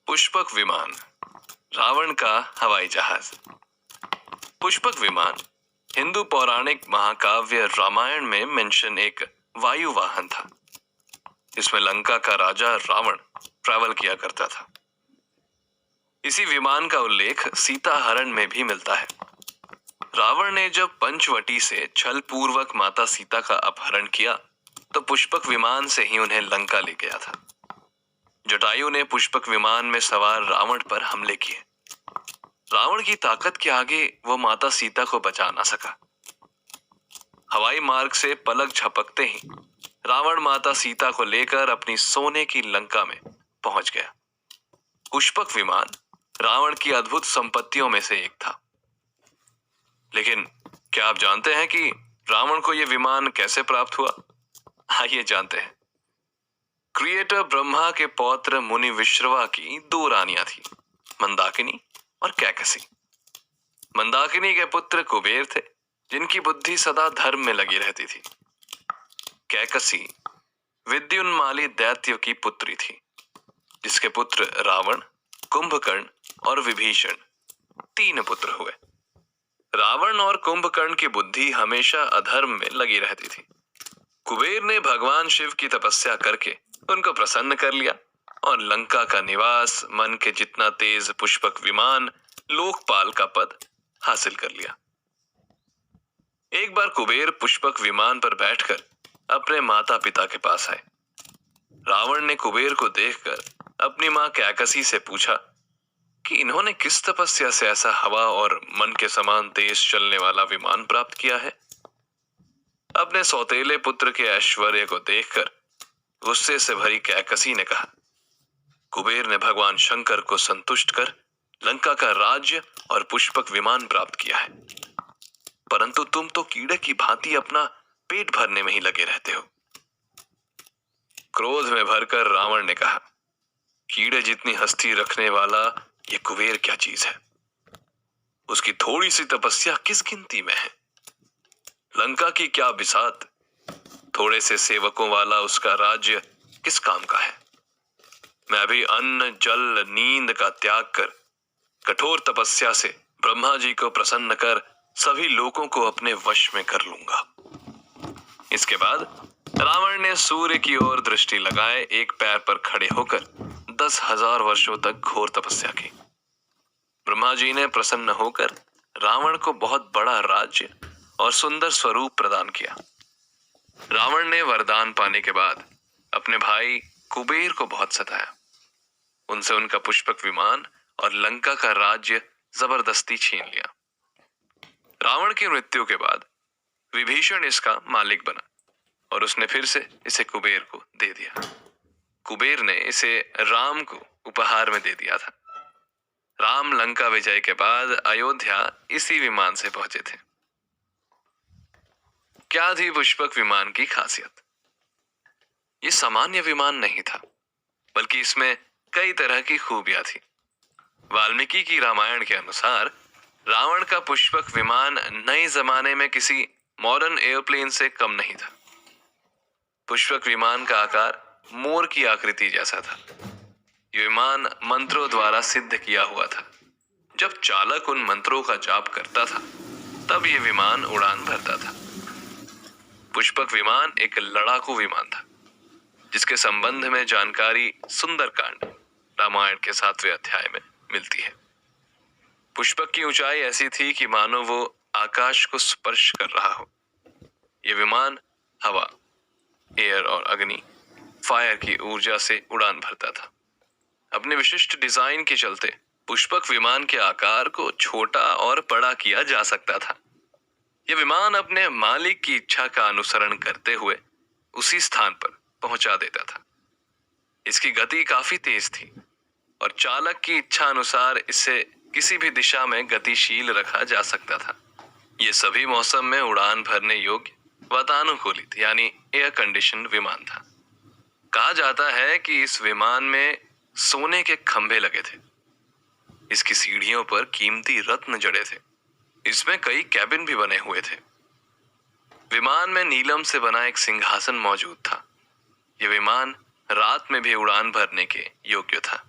पुष्पक विमान, रावण का हवाई जहाज। पुष्पक विमान हिंदू पौराणिक महाकाव्य रामायण में मेंशन एक वायु वाहन था। इसमें लंका का राजा रावण ट्रैवल किया करता था। इसी विमान का उल्लेख सीता हरण में भी मिलता है। रावण ने जब पंचवटी से छल पूर्वक माता सीता का अपहरण किया तो पुष्पक विमान से ही उन्हें लंका ले गया था। जटायु ने पुष्पक विमान में सवार रावण पर हमले किए। रावण की ताकत के आगे वो माता सीता को बचा ना सका। हवाई मार्ग से पलक झपकते ही रावण माता सीता को लेकर अपनी सोने की लंका में पहुंच गया। पुष्पक विमान रावण की अद्भुत संपत्तियों में से एक था। लेकिन क्या आप जानते हैं कि रावण को यह विमान कैसे प्राप्त हुआ? आइए जानते हैं। क्रिएटर ब्रह्मा के पौत्र मुनि विश्रवा की दो रानियां थी, मंदाकिनी और कैकसी। मंदाकिनी के पुत्र कुबेर थे, जिनकी बुद्धि सदा धर्म में लगी रहती थी। कैकसी विद्युन्माली दैत्य की पुत्री थी, जिसके पुत्र रावण, कुंभकर्ण और विभीषण तीन पुत्र हुए। रावण और कुंभकर्ण की बुद्धि हमेशा अधर्म में लगी रहती थी। कुबेर ने भगवान शिव की तपस्या करके उनको प्रसन्न कर लिया और लंका का निवास, मन के जितना तेज पुष्पक विमान, लोकपाल का पद हासिल कर लिया। एक बार कुबेर पुष्पक विमान पर बैठकर अपने माता पिता के पास आए। रावण ने कुबेर को देखकर अपनी मां कैकसी से पूछा कि इन्होंने किस तपस्या से ऐसा हवा और मन के समान तेज चलने वाला विमान प्राप्त किया है। अपने सौतेले पुत्र के ऐश्वर्य को देखकर गुस्से से भरी कैकसी ने कहा, कुबेर ने भगवान शंकर को संतुष्ट कर लंका का राज्य और पुष्पक विमान प्राप्त किया है, परंतु तुम तो कीड़े की भांति अपना पेट भरने में ही लगे रहते हो। क्रोध में भरकर रावण ने कहा, कीड़े जितनी हस्ती रखने वाला ये कुबेर क्या चीज है? उसकी थोड़ी सी तपस्या किस गिनती में है? लंका की क्या बिसात, थोड़े से सेवकों वाला उसका राज्य किस काम का है? मैं भी अन्न, जल, नींद का त्याग कर कठोर तपस्या से ब्रह्मा जी को प्रसन्न कर सभी लोगों को अपने वश में कर लूंगा। इसके बाद रावण ने सूर्य की ओर दृष्टि लगाए एक पैर पर खड़े होकर 10,000 वर्षों तक घोर तपस्या की। ब्रह्मा जी ने प्रसन्न होकर रावण को बहुत बड़ा राज्य और सुंदर स्वरूप प्रदान किया। रावण ने वरदान पाने के बाद अपने भाई कुबेर को बहुत सताया। उनसे उनका पुष्पक विमान और लंका का राज्य जबरदस्ती छीन लिया। रावण की मृत्यु के बाद विभीषण इसका मालिक बना और उसने फिर से इसे कुबेर को दे दिया। कुबेर ने इसे राम को उपहार में दे दिया था। राम लंका विजय के बाद अयोध्या इसी विमान से पहुंचे थे। क्या थी पुष्पक विमान की खासियत? ये सामान्य विमान नहीं था, बल्कि इसमें कई तरह की खूबियां थी। वाल्मीकि की रामायण के अनुसार रावण का पुष्पक विमान नए जमाने में किसी मॉडर्न एयरप्लेन से कम नहीं था। पुष्पक विमान का आकार मोर की आकृति जैसा था। यह विमान मंत्रों द्वारा सिद्ध किया हुआ था। जब चालक उन मंत्रों का जाप करता था, तब यह विमान उड़ान भरता था। पुष्पक विमान एक लड़ाकू विमान था, जिसके संबंध में जानकारी सुंदरकांड रामायण के 7वें अध्याय में मिलती है। पुष्पक की ऊंचाई ऐसी थी कि मानो वो आकाश को स्पर्श कर रहा हो। यह विमान हवा, एयर और अग्नि, फायर की ऊर्जा से उड़ान भरता था। अपने विशिष्ट डिजाइन के चलते पुष्पक विमान के आकार को छोटा और बड़ा किया जा सकता था। यह विमान अपने मालिक की इच्छा का अनुसरण करते हुए उसी स्थान पर पहुंचा देता था। इसकी गति काफी तेज थी और चालक की इच्छा अनुसार इसे किसी भी दिशा में गतिशील रखा जा सकता था। यह सभी मौसम में उड़ान भरने योग्य वातानुकूलित यानी एयर कंडीशन विमान था। कहा जाता है कि इस विमान में सोने के खंभे लगे थे। इसकी सीढ़ियों पर कीमती रत्न जड़े थे। इसमें कई कैबिन भी बने हुए थे। विमान में नीलम से बना एक सिंहासन मौजूद था। यह विमान रात में भी उड़ान भरने के योग्य था।